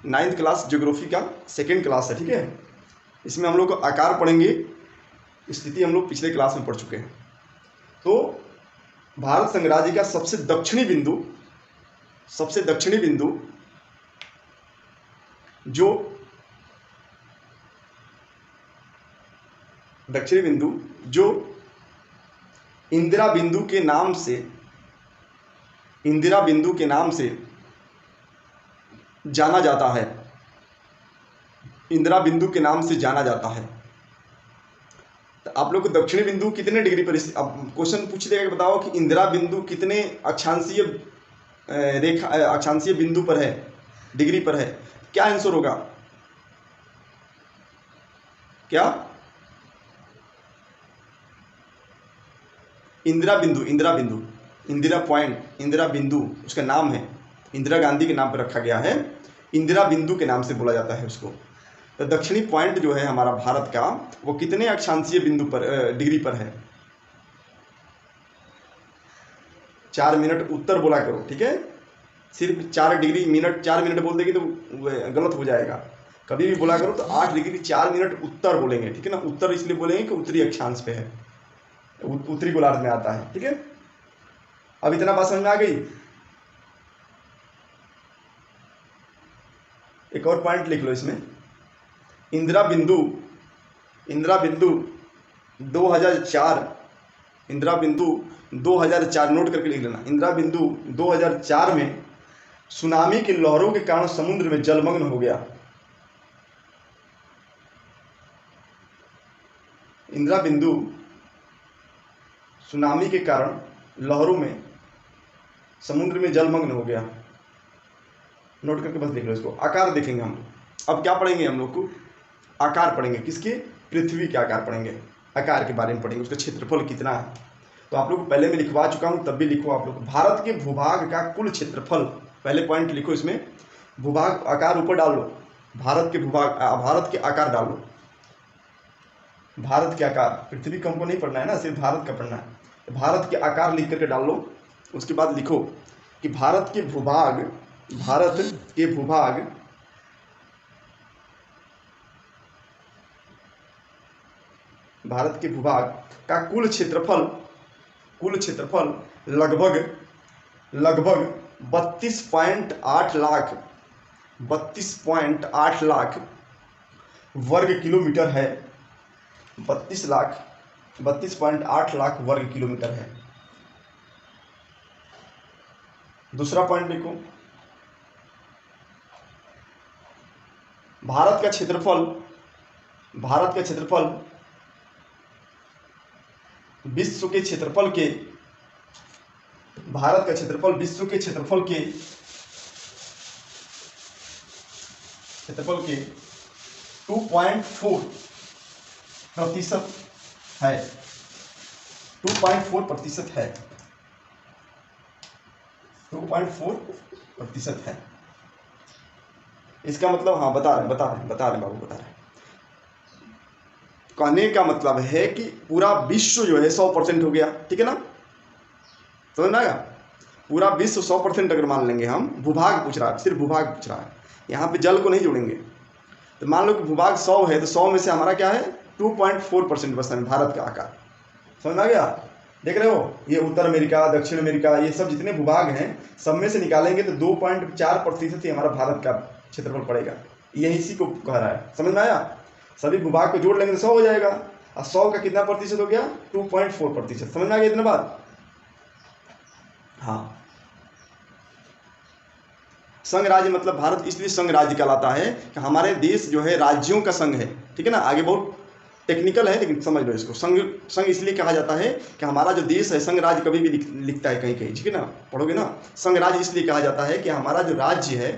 9th class geography का second class है, ठीक है। इसमें हम लोग को आकार पढ़ेंगे, स्थिति हम लोग पिछले क्लास में पढ़ चुके हैं। तो भारत संघराज्य का सबसे दक्षिणी बिंदु जो इंदिरा बिंदु के नाम से जाना जाता है। इंदिरा बिंदु के नाम से जाना जाता है। तो आप लोग को दक्षिणी बिंदु कितने डिग्री पर, अब क्वेश्चन पूछ देगा कि बताओ कि इंदिरा बिंदु कितने अक्षांशीय बिंदु पर है, डिग्री पर है। क्या आंसर होगा? क्या? इंदिरा बिंदु उसका नाम है, इंदिरा गांधी के नाम पर रखा गया है, इंदिरा बिंदु के नाम से बोला जाता है उसको। तो दक्षिणी पॉइंट जो है हमारा भारत का, वो कितने अक्षांशीय बिंदु पर, डिग्री पर है? 4 मिनट उत्तर बोला करो, ठीक है। सिर्फ 4 मिनट बोल देगी तो गलत हो जाएगा। कभी भी बोला करो तो 8 डिग्री 4 मिनट उत्तर बोलेंगे, ठीक है ना। उत्तर इसलिए बोलेंगे कि उत्तरी अक्षांश पे है, उत्तरी गोलार्ध में आता है, ठीक है। अब इतना बात समझ में आ गई। एक और पॉइंट लिख लो इसमें, इंदिरा बिंदु 2004 नोट करके लिख लेना। इंदिरा बिंदु 2004 में सुनामी की लहरों के कारण समुद्र में जलमग्न हो गया। इंदिरा बिंदु सुनामी के कारण लहरों में समुद्र में जलमग्न हो गया। नोट करके बस देख लो इसको। आकार देखेंगे हम। अब क्या पढ़ेंगे हम लोग को? आकार पढ़ेंगे। किसके? पृथ्वी के आकार पढ़ेंगे, आकार के बारे में पढ़ेंगे, उसका क्षेत्रफल कितना है। तो आप लोग को पहले मैं लिखवा चुका हूँ, तब भी लिखो आप लोग। भारत के भूभाग का कुल क्षेत्रफल, पहले पॉइंट लिखो इसमें। भूभाग आकार ऊपर डाल लो, भारत के आकार डाल लो। भारत के आकार, पृथ्वी को हमको नहीं पढ़ना है ना, सिर्फ भारत का पढ़ना है। भारत के आकार लिख करके डाल लो। उसके बाद लिखो कि भारत के भूभाग का कुल क्षेत्रफल लगभग 32.8 लाख वर्ग किलोमीटर है। 32.8 लाख वर्ग किलोमीटर है। दूसरा पॉइंट लिखो, भारत का क्षेत्रफल विश्व के क्षेत्रफल के 2.4% है। 2.4% है। 2.4% है। इसका मतलब, हाँ बता रहे बाबू, बता रहे। कहने का मतलब है कि पूरा विश्व जो है 100% हो गया, ठीक है ना। समझ में आया? पूरा विश्व 100% अगर मान लेंगे हम, भूभाग पूछ रहा है, सिर्फ भूभाग पूछ रहा है, यहाँ पे जल को नहीं जोड़ेंगे। तो मान लो कि भूभाग 100 है, तो 100 में से हमारा क्या है? 2.4% बचता है भारत का आकार। समझ में आ गया? देख रहे हो, ये उत्तर अमेरिका, दक्षिण अमेरिका, ये सब जितने भूभाग हैं, सब में से निकालेंगे तो 2.4% ही हमारा भारत का क्षेत्रफल पड़ेगा। यही इसी को कह रहा है। समझ में आया? सभी भूभाग को जोड़ लेंगे तो 100 हो जाएगा। और 100 का कितना प्रतिशत हो गया? 2.4%। समझ में आ गया इतना बात? हाँ। संघ राज्य मतलब भारत इसलिए संघ राज्य कहलाता है कि हमारे देश जो है राज्यों का संघ है, ठीक है ना। आगे बहुत टेक्निकल है, लेकिन समझ लो इसको। संघ इसलिए कहा जाता है कि हमारा जो देश है, संघ राज्य कभी भी लिखता है कहीं कहीं, ठीक है ना, पढ़ोगे ना। संघ राज्य इसलिए कहा जाता है कि हमारा जो राज्य है,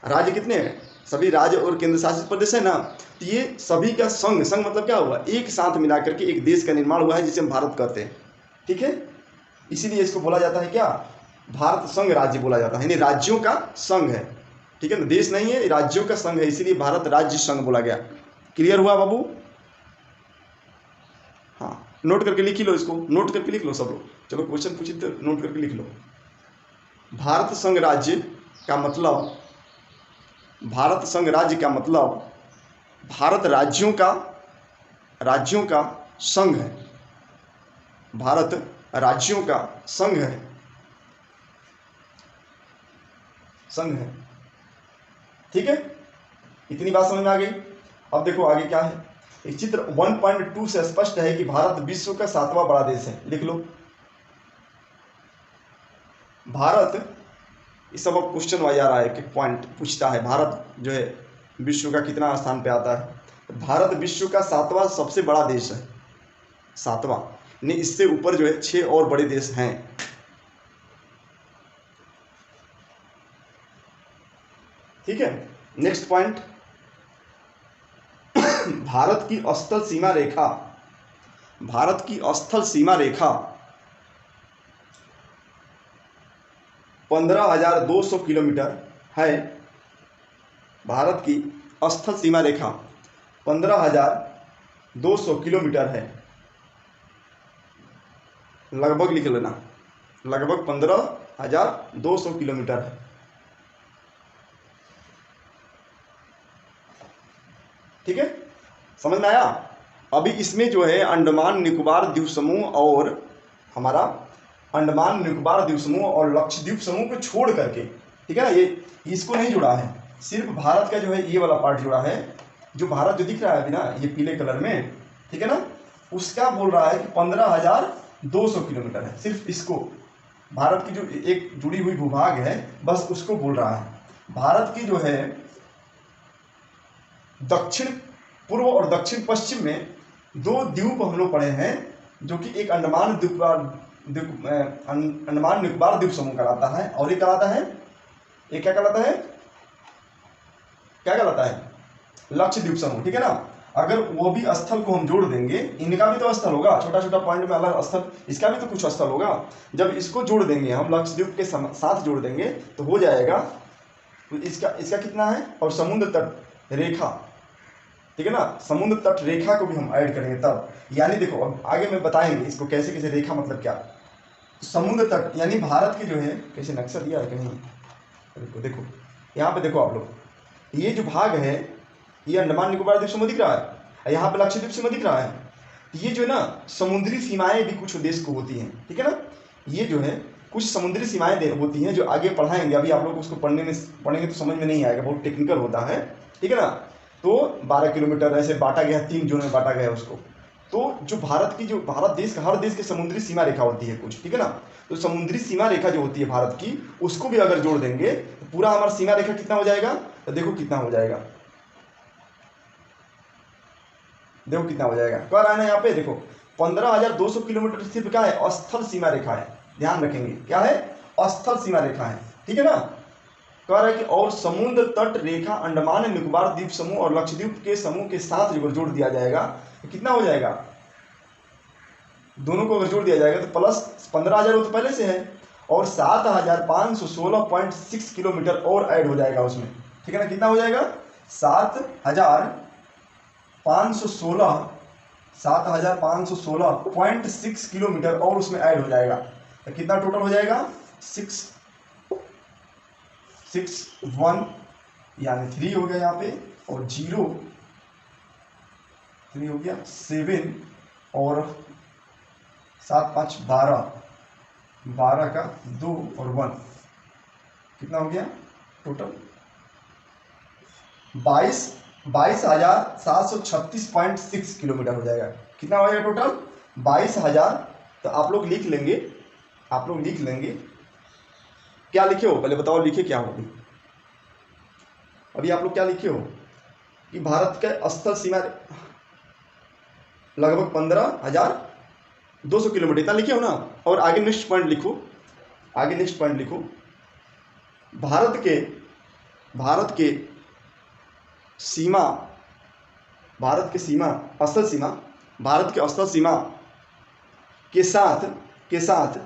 राज्य कितने हैं? सभी राज्य और केंद्र शासित प्रदेश है ना, तो ये सभी का संघ मतलब क्या हुआ? एक साथ मिला करके एक देश का निर्माण हुआ है, जिसे हम भारत कहते हैं, ठीक है। इसीलिए इसको बोला जाता है क्या? भारत संघ राज्य बोला जाता है, यानी राज्यों का संघ है, ठीक है ना। देश नहीं है, राज्यों का संघ है, इसीलिए भारत राज्य संघ बोला गया। क्लियर हुआ बाबू? हाँ, नोट करके लिख लो इसको, नोट करके लिख लो सब लोग। चलो क्वेश्चन पूछिए तो नोट करके लिख लो। भारत संघ राज्य का मतलब भारत संघ राज्य का मतलब भारत राज्यों का संघ है। भारत राज्यों का संघ है, संघ है। ठीक है, इतनी बात समझ में आ गई। अब देखो आगे क्या है। इस चित्र 1.2 से स्पष्ट है कि भारत विश्व का 7वां बड़ा देश है। लिख लो भारत। इस सब क्वेश्चन वाइज आ रहा है कि पॉइंट पूछता है भारत जो है विश्व का कितना स्थान पे आता है। भारत विश्व का 7वां सबसे बड़ा देश है, 7वां। नहीं, इससे ऊपर जो है 6 और बड़े देश हैं। ठीक है, नेक्स्ट पॉइंट। भारत की स्थल सीमा रेखा, भारत की स्थल सीमा रेखा 15,200 किलोमीटर है। भारत की स्थल सीमा रेखा 15,200 किलोमीटर है। लगभग लिख लेना, लगभग 15,200 किलोमीटर है। ठीक है, समझ में आया। अभी इसमें जो है अंडमान निकोबार द्वीप समूह और हमारा अंडमान निकोबार द्वीप समूह और लक्षद्वीप समूह को छोड़ करके, ठीक है ना, ये इसको नहीं जुड़ा है। सिर्फ भारत का जो है ये वाला पार्ट जुड़ा है। जो भारत जो दिख रहा है अभी ना ये पीले कलर में, ठीक है ना, उसका बोल रहा है कि 15,200 किलोमीटर है। सिर्फ इसको, भारत की जो एक जुड़ी हुई भूभाग है बस उसको बोल रहा है। भारत की जो है दक्षिण पूर्व और दक्षिण पश्चिम में 2 द्वीप हम लोग पढ़े हैं, जो कि एक अंडमान निकोबार द्वीप समूह कहलाता है और ये कहलाता है, ये क्या कहलाता है, क्या कहलाता है, लक्षद्वीप समूह। ठीक है ना। अगर वो भी स्थल को हम जोड़ देंगे, इनका भी तो स्थल होगा, छोटा छोटा पॉइंट में अलग स्थल, इसका भी तो कुछ स्थल होगा। जब इसको जोड़ देंगे हम, लक्षद्वीप के साथ जोड़ देंगे तो हो जाएगा। तो इसका कितना है, और समुद्र तट रेखा, ठीक है ना, समुद्र तट रेखा को भी हम ऐड करेंगे तब, यानी देखो अब आगे में बताएंगे इसको कैसे कैसे, रेखा मतलब क्या। समुद्र तट यानी भारत के जो है, कैसे नक्शा दिया है कहीं, देखो यहाँ पे देखो आप लोग, ये जो भाग है ये अंडमान निकोबार द्वीप समूह दिख रहा है, यहाँ पे लक्षद्वीप समूह दिख रहा है। ये जो है ना समुद्री सीमाएं भी कुछ देश को होती हैं, ठीक है ना। ये जो है कुछ समुद्री सीमाएं होती हैं जो आगे पढ़ाएंगे, अभी आप लोग उसको पढ़ेंगे तो समझ में नहीं आएगा, बहुत टेक्निकल होता है, ठीक है ना। तो 12 किलोमीटर ऐसे बांटा गया है, 3 जोन में बांटा गया है उसको। तो जो भारत देश का, हर देश की समुद्री सीमा रेखा होती है कुछ, ठीक है ना। तो समुद्री सीमा रेखा जो होती है भारत की, उसको भी अगर जोड़ देंगे तो पूरा हमारा सीमा रेखा कितना हो जाएगा, तो देखो कितना हो जाएगा, देखो कितना हो जाएगा। कह रहा है ना यहाँ पे देखो 15,200 किलोमीटर सिर्फ क्या है, स्थल सीमा रेखा है। ध्यान रखेंगे क्या है, स्थल सीमा रेखा है, ठीक है ना। कह रहा है कि और समुद्र तट रेखा अंडमान निकोबार द्वीप समूह और लक्षद्वीप के समूह के साथ अगर जोड़ दिया जाएगा तो कितना हो जाएगा, दोनों को अगर जोड़ दिया जाएगा तो प्लस 15,000 वो तो पहले से है, और 7,516.6 किलोमीटर और ऐड हो जाएगा उसमें, ठीक है ना। कितना हो जाएगा, 7,516.6 किलोमीटर और उसमें ऐड हो जाएगा। तो कितना टोटल हो जाएगा, 661 यानी 3 हो गया यहाँ पे, और 0 3 हो गया, 7 और 7 5 12 का 2 और 1 कितना हो गया टोटल 22,736.6 किलोमीटर हो जाएगा। कितना हो जाएगा टोटल 22,000। तो आप लोग लिख लेंगे, आप लोग लिख लेंगे, क्या लिखे हो पहले बताओ, लिखे क्या हो अभी आप लोग क्या लिखे हो कि भारत का स्थल सीमा लगभग 15,200 किलोमीटर इतना लिखे हो ना। और आगे नेक्स्ट पॉइंट लिखो, आगे नेक्स्ट पॉइंट लिखो, भारत के सीमा, भारत की सीमा, स्थल सीमा, भारत के स्थल सीमा के साथ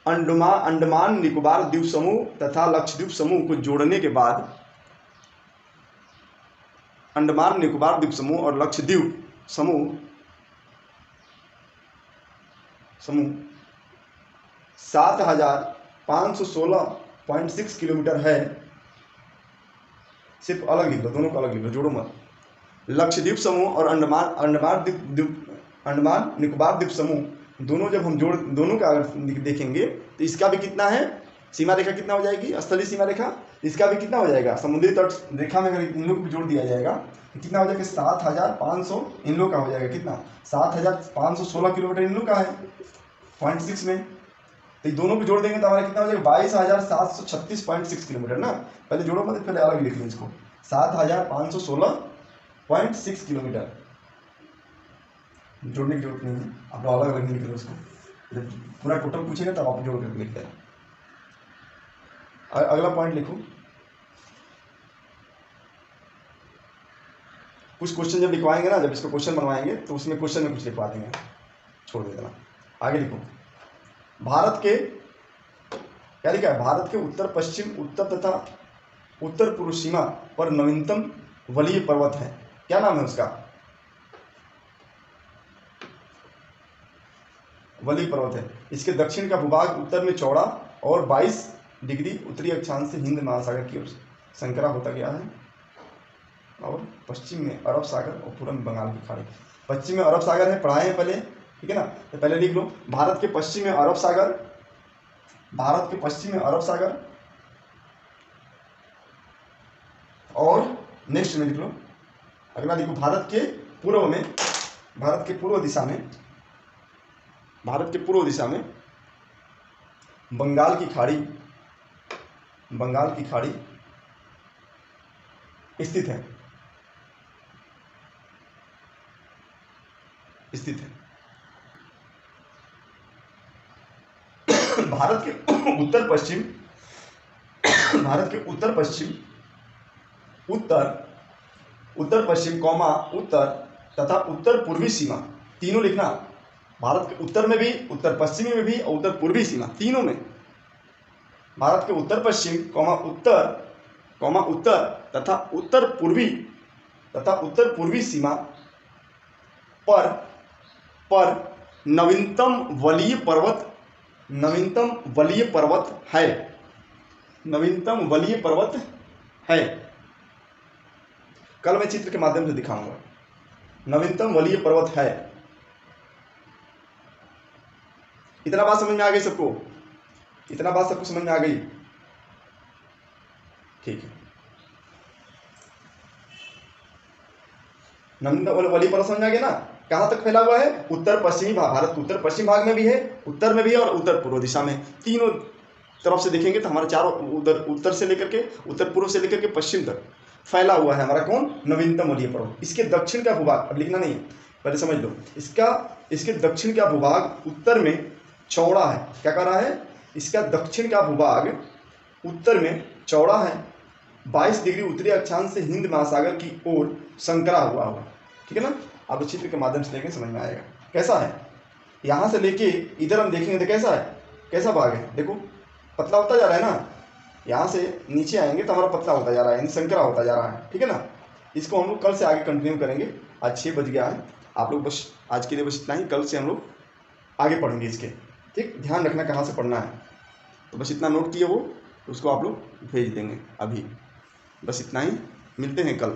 अंडमान निकोबार द्वीप समूह तथा लक्षद्वीप समूह को जोड़ने के बाद, अंडमान निकोबार द्वीप समूह और लक्षद्वीप समूह 7,516.6 किलोमीटर है। सिर्फ अलग लिख लो, दोनों को अलग लिख लो, जोड़ो मत। लक्षद्वीप समूह और अंडमान निकोबार द्वीप समूह दोनों जब हम दोनों का अगर देखेंगे तो इसका भी कितना है, सीमा रेखा कितना हो जाएगी, स्थलीय सीमा रेखा, इसका भी कितना हो जाएगा, समुद्री तट रेखा में अगर इन लोग को भी जोड़ दिया जाएगा तो कितना हो जाएगा, 7500 इन लोग का हो जाएगा, कितना 7516 किलोमीटर इन लोग का है 0.6 में। तो ये दोनों को जोड़ देंगे तो हमारा कितना हो जाएगा, 22,736.6 किलोमीटर ना। पहले जोड़ो मत, पहले अलग लिख लो इसको, 7,516.6 किलोमीटर। जोड़ने की जरूरत नहीं है, आप लोग अलग अलग लिख लो उसको, जब पूरा टोटल पूछेगा तब आप जोड़ कर लिख देना। अगला पॉइंट लिखो, कुछ क्वेश्चन जब लिखवाएंगे ना, जब इसको क्वेश्चन बनवाएंगे तो उसमें क्वेश्चन में कुछ लिखवा देंगे, छोड़ देना। आगे लिखो, भारत के क्या लिखा है, भारत के उत्तर पश्चिम, उत्तर तथा उत्तर पूर्व सीमा पर नवीनतम वलीय पर्वत है, क्या नाम है उसका, वलीय पर्वत है। इसके दक्षिण का भूभाग उत्तर में चौड़ा और 22 डिग्री उत्तरी अक्षांश से हिंद महासागर की ओर संकरा होता गया है, और पश्चिम में अरब सागर और पूर्व में बंगाल की खाड़ी। पश्चिम में अरब सागर है, पढ़ाए हैं पहले, ठीक है ना। तो पहले लिख लो, भारत के पश्चिम में अरब सागर, भारत के पश्चिम में अरब सागर, और नेक्स्ट में लिख लो, अगला लिखो, भारत के पूर्व में, भारत के पूर्व दिशा में, भारत के पूर्व दिशा में बंगाल की खाड़ी, बंगाल की खाड़ी स्थित है, स्थित है। भारत के उत्तर पश्चिम, भारत के उत्तर पश्चिम, उत्तर पश्चिम कौमा उत्तर तथा उत्तर पूर्वी सीमा, तीनों लिखना, भारत के उत्तर में भी, उत्तर पश्चिमी में भी और उत्तर पूर्वी सीमा, तीनों में भारत के उत्तर पश्चिम उत्तर तथा उत्तर पूर्वी सीमा पर नवीनतम वलीय पर्वत, नवीनतम वलीय पर्वत है, नवीनतम वलीय पर्वत है। कल मैं चित्र के माध्यम से दिखाऊंगा, नवीनतम वलीय पर्वत है। इतना बात समझ में आ गई सबको, इतना बात सबको समझ में आ गई, ठीक है। नवीनतम वलीय पर्वत समझ में आ गया ना, कहाँ तक फैला हुआ है, उत्तर पश्चिमी भाग, भारत के उत्तर पश्चिम भाग में भी है, उत्तर में भी है और उत्तर पूर्व दिशा में, तीनों तरफ से देखेंगे तो हमारे चारों उधर, उत्तर से लेकर के, उत्तर पूर्व से लेकर के पश्चिम तक फैला हुआ है हमारा कौन, नवीनतम वलीय पर्वत। इसके दक्षिण का भूभाग, अब लिखना नहीं है, पहले समझ लो, इसके दक्षिण का भूभाग उत्तर में चौड़ा है, क्या कह रहा है, इसका दक्षिण का भूभाग उत्तर में चौड़ा है, 22 डिग्री उत्तरी अक्षांश से हिंद महासागर की ओर संकरा हुआ होगा, ठीक है ना। आप चित्र के माध्यम से देखें समझ में आएगा कैसा है। यहाँ से लेके इधर हम देखेंगे तो कैसा है, कैसा भाग है, देखो पतला होता जा रहा है ना, यहाँ से नीचे आएंगे तो हमारा पतला होता जा रहा है, संकरा होता जा रहा है, ठीक है ना। इसको हम लोग कल से आगे कंटिन्यू करेंगे, आज 6 बज गया है, आप लोग बस आज के लिए बस इतना ही, कल से हम लोग आगे पढ़ेंगे इसके, ठीक। ध्यान रखना कहाँ से पढ़ना है, तो बस इतना नोट किए वो, उसको आप लोग भेज देंगे अभी, बस इतना ही, मिलते हैं कल।